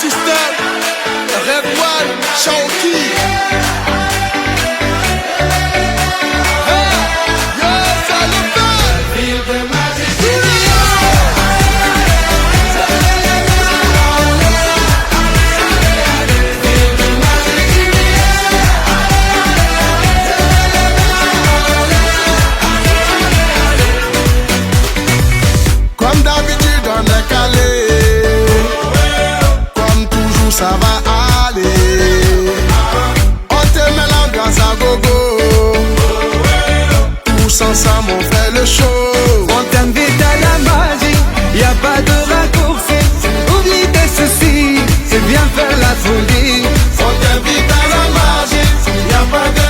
System, Red One, Shawty. Comme d'habitude on est calé, comme toujours ça va aller. On te met l'ambiance à gogo, tous ensemble on fait le show. On t'invite à la magie, y a pas de raccourci. Oublie tes soucis, c'est bien faire la folie. On t'invite à la magie, y a pas de